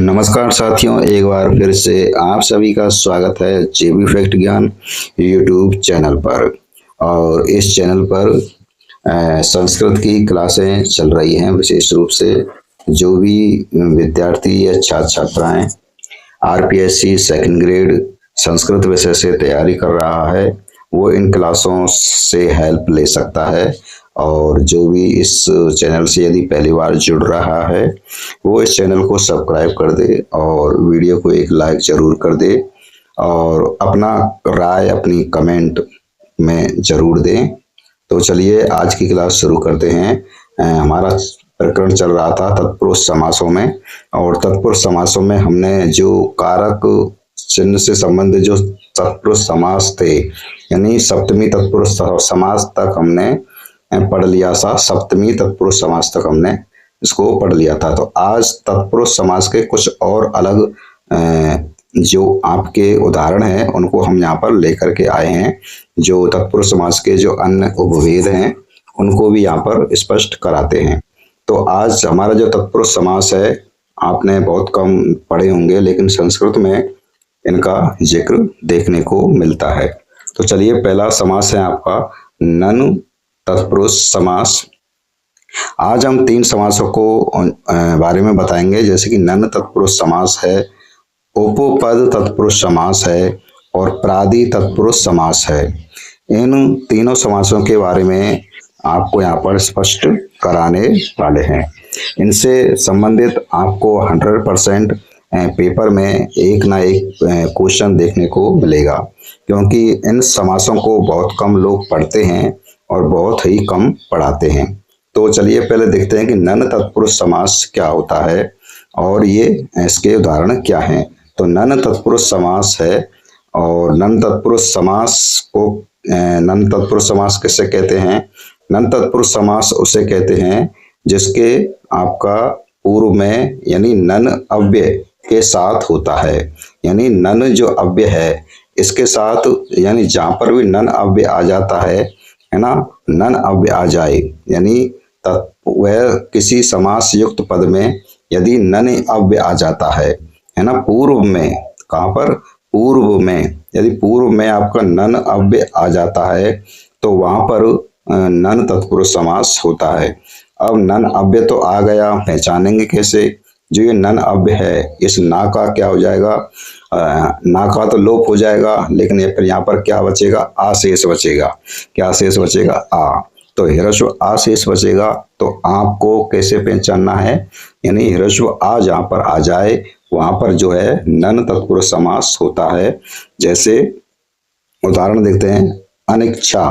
नमस्कार साथियों, एक बार फिर से आप सभी का स्वागत है जेबी फैक्ट ज्ञान यूट्यूब चैनल पर। और इस चैनल पर संस्कृत की क्लासें चल रही हैं। विशेष रूप से जो भी विद्यार्थी या छात्र छात्राएं आरपीएससी सेकंड ग्रेड संस्कृत विषय से तैयारी कर रहा है, वो इन क्लासों से हेल्प ले सकता है। और जो भी इस चैनल से यदि पहली बार जुड़ रहा है, वो इस चैनल को सब्सक्राइब कर दे और वीडियो को एक लाइक जरूर कर दे और अपना राय अपनी कमेंट में जरूर दें। तो चलिए आज की क्लास शुरू करते हैं। हमारा प्रकरण चल रहा था तत्पुरुष समासों में, और तत्पुरुष समासों में हमने जो कारक चिन्ह से संबंधित जो तत्पुरुष समास थे, यानी सप्तमी तत्पुरुष समास तक हमने पढ़ लिया था। सप्तमी तत्पुरुष समास तक हमने इसको पढ़ लिया था। तो आज तत्पुरुष समास के कुछ और अलग जो आपके उदाहरण हैं उनको हम यहाँ पर लेकर के आए हैं। जो तत्पुरुष समास के जो अन्य उपभेद हैं उनको भी यहाँ पर स्पष्ट कराते हैं। तो आज हमारा जो तत्पुरुष समास है, आपने बहुत कम पढ़े होंगे, लेकिन संस्कृत में इनका जिक्र देखने को मिलता है। तो चलिए, पहला समास है आपका ननु तत्पुरुष समास। आज हम 3 समासों को बारे में बताएंगे, जैसे कि नन तत्पुरुष समास है, उपपद तत्पुरुष समास है और प्रादि तत्पुरुष समास है। इन तीनों समासों के बारे में आपको यहाँ पर स्पष्ट कराने वाले हैं। इनसे संबंधित आपको 100% पेपर में एक ना एक क्वेश्चन देखने को मिलेगा, क्योंकि इन समासों को बहुत कम लोग पढ़ते हैं और बहुत ही कम पढ़ाते हैं। तो चलिए पहले देखते हैं कि नन तत्पुरुष समास क्या होता है और ये इसके उदाहरण क्या हैं। तो नन तत्पुरुष समास है, और नन तत्पुरुष समास को नन तत्पुरुष समास किसे कहते हैं? नन तत्पुरुष समास उसे कहते हैं जिसके आपका पूर्व में यानी नन अव्यय के साथ होता है। यानी नन जो अव्यय है इसके साथ, यानी जहां पर भी नन अव्यय आ जाता है ना, नन अव्यय आ जाए, यानी वह किसी समास युक्त पद में यदि नन अव्यय आ जाता है ना, पूर्व में, कहां पर? पूर्व में। यदि पूर्व में आपका नन अव्यय आ जाता है तो वहां पर नन तत्पुरुष समास होता है। अब नन अव्यय तो आ गया, पहचानेंगे कैसे? जो ये नन अव्यय है, इस ना का क्या हो जाएगा? ना का तो लोप हो जाएगा, लेकिन फिर यहाँ पर क्या बचेगा? आ शेष बचेगा। क्या शेष बचेगा? आ। तो ह्रस्व आ शेष बचेगा। तो आपको कैसे पहचानना है? यानी ह्रस्व आ जहां पर आ जाए वहां पर जो है नन तत्पुरुष समास होता है। जैसे उदाहरण देखते हैं, अनिच्छा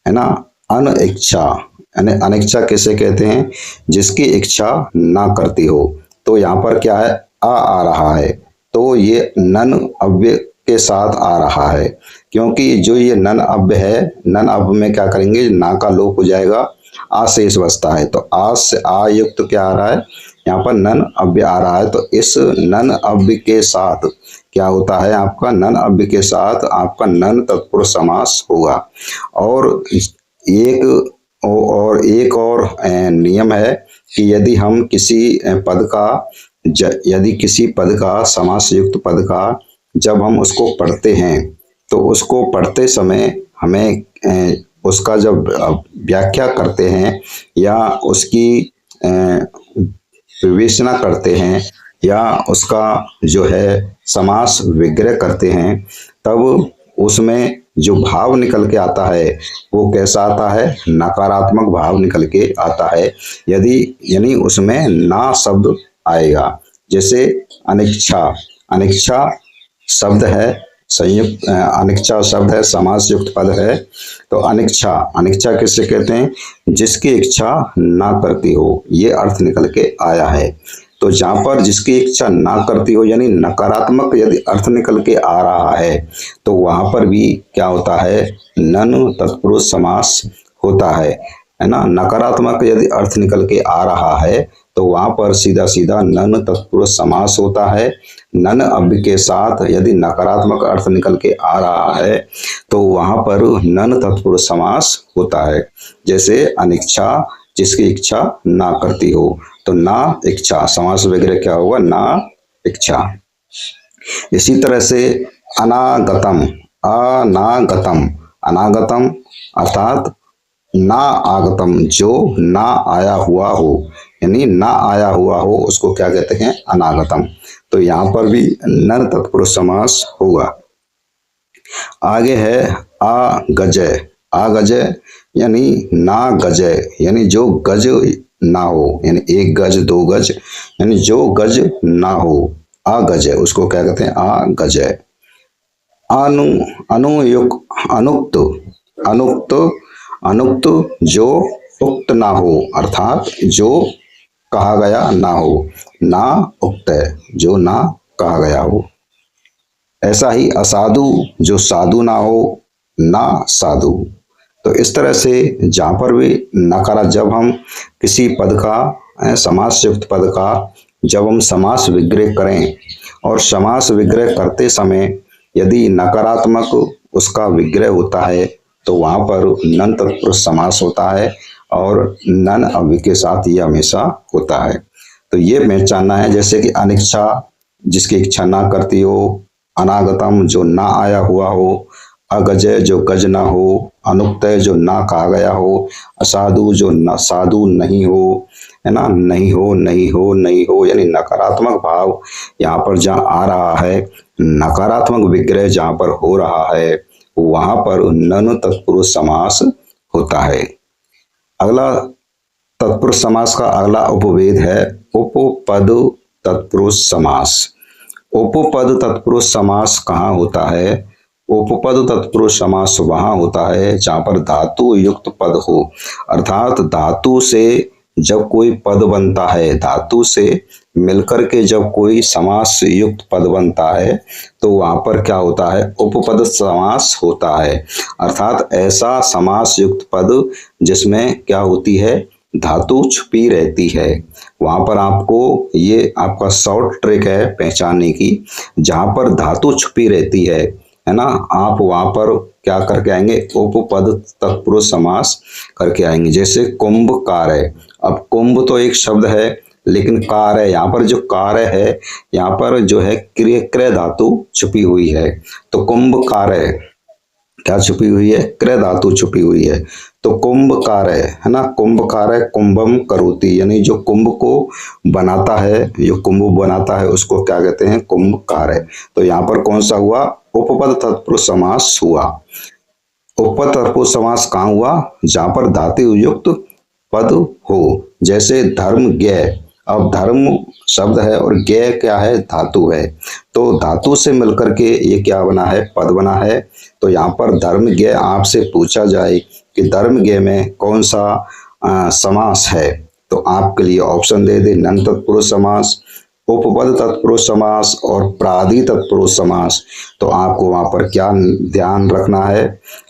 है ना, अनिच्छा, यानी अनिच्छा किसे कहते हैं? जिसकी इच्छा ना करती हो। तो यहाँ पर क्या है? आ रहा है, तो ये नन अव्यय के साथ आ रहा है, क्योंकि जो ये नन अव्यय है, नन अव्यय में क्या करेंगे? ना का लोप हो जाएगा, आ शेष बचता है। तो आ से आ युक्त क्या आ रहा है? यहाँ पर नन अव्यय आ रहा है। तो इस नन अव्यय के साथ क्या होता है? आपका नन अव्यय के साथ आपका नन तत्पुरुष समास होगा। और एक और नियम है कि यदि हम किसी पद का यदि किसी पद का, समास युक्त पद का, जब हम उसको पढ़ते हैं तो उसको पढ़ते समय हमें उसका जब व्याख्या करते हैं या उसकी विवेचना करते हैं या उसका जो है समास विग्रह करते हैं, तब उसमें जो भाव निकल के आता है वो कैसा आता है? नकारात्मक भाव निकल के आता है, यदि यानी उसमें ना शब्द आएगा। जैसे अनिच्छा, अनिच्छा शब्द है संयुक्त, अनिच्छा शब्द है, समास युक्त पद है। तो अनिच्छा, अनिच्छा किससे कहते हैं? जिसकी इच्छा ना करती हो, ये अर्थ निकल के आया है। तो जहां पर जिसकी इच्छा ना करती हो, यानी नकारात्मक यदि अर्थ निकल के आ रहा है, तो वहां पर भी क्या होता है? नन तत्पुरुष समास होता है ना। नकारात्मक यदि अर्थ निकल के आ रहा है तो वहां पर सीधा सीधा नन तत्पुरुष समास होता है। नन अव्यय के साथ यदि नकारात्मक अर्थ निकल के आ रहा है तो वहां पर नन तत्पुरुष समास होता है। जैसे अनिच्छा जिसकी इच्छा ना करती हो। तो ना इच्छा समास वगैरह क्या होगा, ना इच्छा। इसी तरह से अनागतम, अनागतम, अनागतम अर्थात ना आगतम, जो ना आया हुआ हो, यानी ना आया हुआ हो उसको क्या कहते हैं, अनागतम। तो यहाँ पर भी नर तत्पुरुष समास होगा। आगे है आगजय, आगजय यानी ना गजय, यानी जो गज ना हो, यानी एक गज दो गज, यानी जो गज ना हो, आगजय उसको क्या कहते हैं, आगजय। अनु अनुयुक्त, अनुक्त, अनुक्त, अनुक्त जो उक्त ना हो, अर्थात जो कहा गया ना हो, ना उक्त है, जो ना कहा गया हो। ऐसा ही असाधु जो साधु ना हो, ना साधु। तो इस तरह से जहाँ पर भी नकारा, जब हम किसी पद का समास युक्त पद का जब हम समास विग्रह करें और समास विग्रह करते समय यदि नकारात्मक उसका विग्रह होता है तो वहां पर नन तत्पुरुष समास होता है और नन अव्यय के साथ ये हमेशा होता है। तो ये पहचानना है, जैसे कि अनिच्छा जिसकी इच्छा ना करती हो, अनागतम जो ना आया हुआ हो, अगजय जो गज ना हो, अनुक्तय जो ना कहा गया हो, असाधु जो न साधु नहीं हो, है ना, नहीं हो नहीं हो नहीं हो, यानी नकारात्मक भाव यहाँ पर जहाँ आ रहा है, नकारात्मक विग्रह जहाँ पर हो रहा है वहां पर नन तत्पुरुष समास होता है। अगला तत्पुरुष समास का अगला उपभेद है उपपद तत्पुरुष समास। उपपद तत्पुरुष समास कहाँ होता है, उपपद तत्पुरुष समास वहां होता है जहां पर धातु युक्त पद हो, अर्थात धातु से जब कोई पद बनता है, धातु से मिलकर के जब कोई समास युक्त पद बनता है तो वहां पर क्या होता है, उपपद समास होता है। अर्थात ऐसा समास युक्त पद जिसमें क्या होती है, धातु छुपी रहती है। वहां पर आपको ये आपका शॉर्ट ट्रिक है पहचानने की, जहां पर धातु छुपी रहती है ना, आप वहां पर क्या करके आएंगे, उपपद तत्पुरुष समास करके आएंगे। जैसे कुंभ कार्य, अब कुंभ तो एक शब्द है लेकिन कार्य, यहाँ पर जो कार्य है यहाँ पर जो है क्रिय धातु छुपी हुई है। तो कुंभ कार्य क्या छुपी हुई है, क्रय धातु छुपी हुई है। तो कुंभ कार्य है ना, कुंभ कार्य कुंभम करोति, यानी जो कुंभ को बनाता है, जो कुंभ बनाता है उसको क्या कहते हैं, कुंभ कार्य। तो यहाँ पर कौन सा हुआ, उपपद तत्पुरुष समास हुआ। उपपद तत्पुरुष समास कहाँ हुआ, जहां पर धातु युक्त पद हो। जैसे धर्म ज्ञ, अब धर्म शब्द है और ज्ञ क्या है, धातु है। तो धातु से मिलकर के ये क्या बना है, पद बना है। तो यहाँ पर धर्म ज्ञ आपसे पूछा जाए कि धर्म ज्ञ में कौन सा समास है, तो आपके लिए ऑप्शन दे दे, नन तत्पुरुष समास, उपपद तत्पुरुष समास और प्रादि तत्पुरुष समास। तो आपको वहां पर क्या ध्यान रखना है,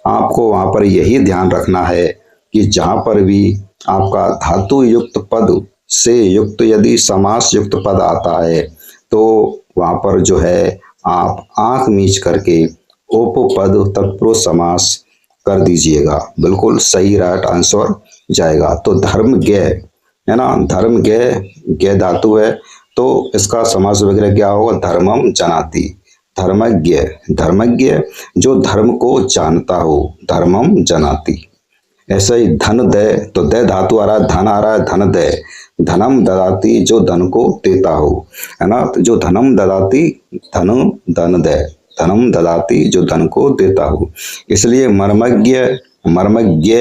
आपको वहां पर यही ध्यान रखना है कि जहां पर भी आपका धातु युक्त पद से युक्त यदि समास युक्त पद आता है तो वहां पर जो है आप आंख मीच करके उपपद तत्पुरुष समास कर दीजिएगा, बिल्कुल सही राइट आंसर जाएगा। तो धर्म ज्ञ है ना, धर्म ज्ञ, ज्ञ धातु है तो इसका समास वगैरह क्या होगा, धर्मम जनाति, धर्मज्ञ, धर्मज्ञ जो धर्म को जानता हो, धर्मम जनाति। ऐसे ही धन दे, तो दे धातु आ रहा है, धन आ रहा है, धन दे, धनम ददाती जो धन को देता हो, है ना, तो जो धनम ददाती, धन धन दे, धनम ददाती जो धन को देता हो। इसलिए मर्मज्ञ, मर्मज्ञ,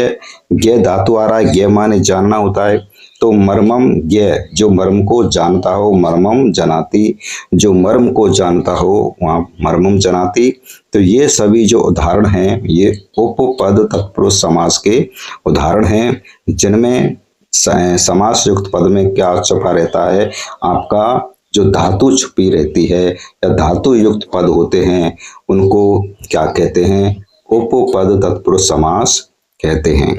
ज्ञ धातु आ रहा है, ज्ञ माने जानना होता है। तो मर्मम ज्ञ जो मर्म को जानता हो, मर्मम जनाती जो मर्म को जानता हो, वहाँ मर्मम जनाती। तो ये सभी जो उदाहरण हैं ये उपपद तत्पुरुष समास के उदाहरण हैं, जिनमें समास युक्त पद में क्या छुपा रहता है, आपका जो धातु छुपी रहती है या धातु युक्त पद होते हैं उनको क्या कहते हैं, उपपद तत्पुरुष समास कहते हैं।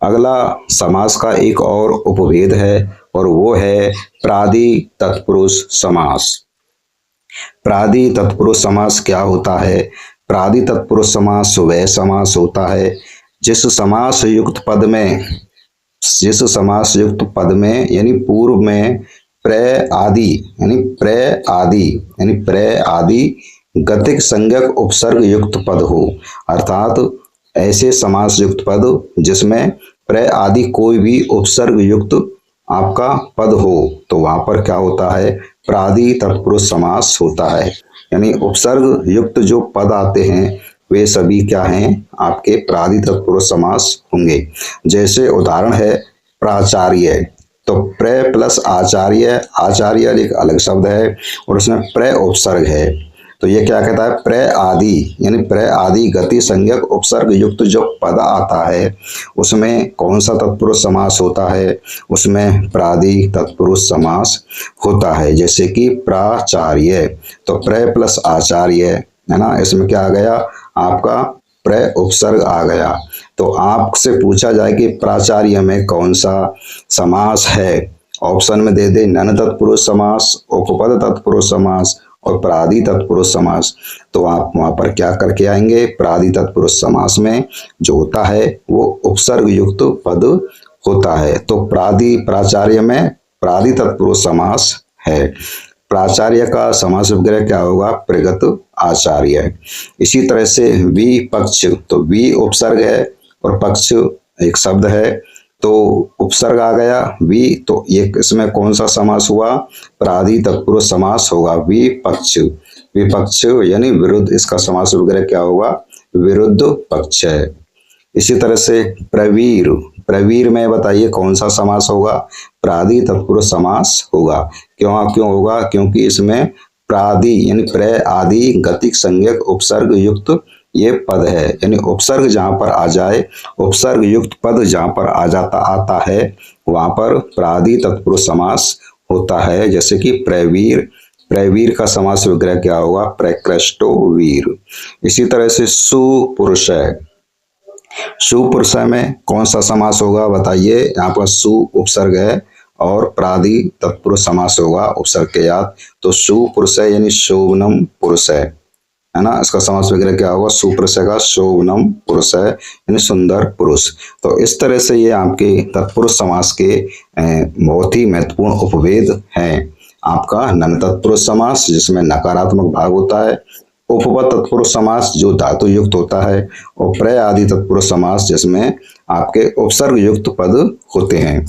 अगला समास का एक और उपभेद है और वो है प्रादि तत्पुरुष समास। प्रादि तत्पुरुष समास क्या होता है, प्रादि तत्पुरुष समास वह समास होता है जिस समास युक्त पद में जिस समास युक्त पद में यानी पूर्व में प्र आदि गतिक संज्ञक उपसर्ग युक्त पद हो, अर्थात ऐसे समास युक्त पद जिसमें प्र आदि कोई भी उपसर्ग युक्त आपका पद हो तो वहां पर क्या होता है, प्रादि तत्पुरुष समास होता है। यानी उपसर्ग युक्त जो पद आते हैं वे सभी क्या हैं, आपके प्रादि तत्पुरुष समास होंगे। जैसे उदाहरण है प्राचार्य, तो प्र प्लस आचार्य, आचार्य एक अलग शब्द है और उसमें प्र उपसर्ग है, तो ये क्या कहता है, प्र आदि यानी प्र आदि गति संज्ञक उपसर्ग युक्त जो पद आता है उसमें कौन सा तत्पुरुष समास होता है, उसमें प्रादि तत्पुरुष समास होता है। जैसे कि प्राचार्य, तो प्र प्लस आचार्य है ना, इसमें क्या आ गया, आपका प्र उपसर्ग आ गया। तो आपसे पूछा जाए कि प्राचार्य में कौन सा समास है, ऑप्शन में दे दे नन तत्पुरुष समास, उपपद तत्पुरुष समास और प्रादि तत्पुरुष समास, तो आप वहां पर क्या करके आएंगे, प्रादि तत्पुरुष समास में जो होता है वो उपसर्ग युक्त पद होता है। तो प्राचार्य में प्रादि तत्पुरुष समास है। प्राचार्य का समास विग्रह क्या होगा, प्रगत आचार्य। इसी तरह से विपक्ष, तो वि उपसर्ग है और पक्ष एक शब्द है, तो उपसर्ग आ गया वि, तो ये इसमें कौन सा समास हुआ, प्रादि तत्पुरुष समास होगा, विपक्ष। विपक्ष यानी विरुद्ध, इसका समास विग्रह क्या होगा, विरुद्ध पक्ष है। इसी तरह से प्रवीर, प्रवीर में बताइए कौन सा समास होगा, प्रादि तत्पुरुष समास होगा। क्यों होगा, क्योंकि इसमें प्रादि यानी प्र आदि गतिक संज्ञक उपसर्ग युक्त ये पद है, यानी उपसर्ग जहां पर आ जाए, उपसर्ग युक्त पद जहां पर आता है वहां पर प्रादि तत्पुरुष समास होता है। जैसे कि प्रवीर, प्रवीर का समास विग्रह क्या होगा, प्रकृष्टो वीर। इसी तरह से सुपुरुष है, सुपुरुष में कौन सा समास होगा बताइए, यहाँ पर सु उपसर्ग है और प्रादि तत्पुरुष समास होगा उपसर्ग के याद, तो सुपुरुष है यानी शोभनम पुरुष है ना, इसका समास वगैरह क्या होगा, सुपुरुष का शोभनम पुरुष है यानी सुंदर पुरुष। तो इस तरह से ये आपके तत्पुरुष समास के बहुत ही महत्वपूर्ण उपभेद हैं। आपका नन तत्पुरुष समास जिसमें नकारात्मक भाग होता है, उपपद तत्पुरुष समास जो धातु युक्त होता है, और प्र आदि तत्पुरुष समास जिसमें आपके उपसर्ग युक्त पद होते हैं।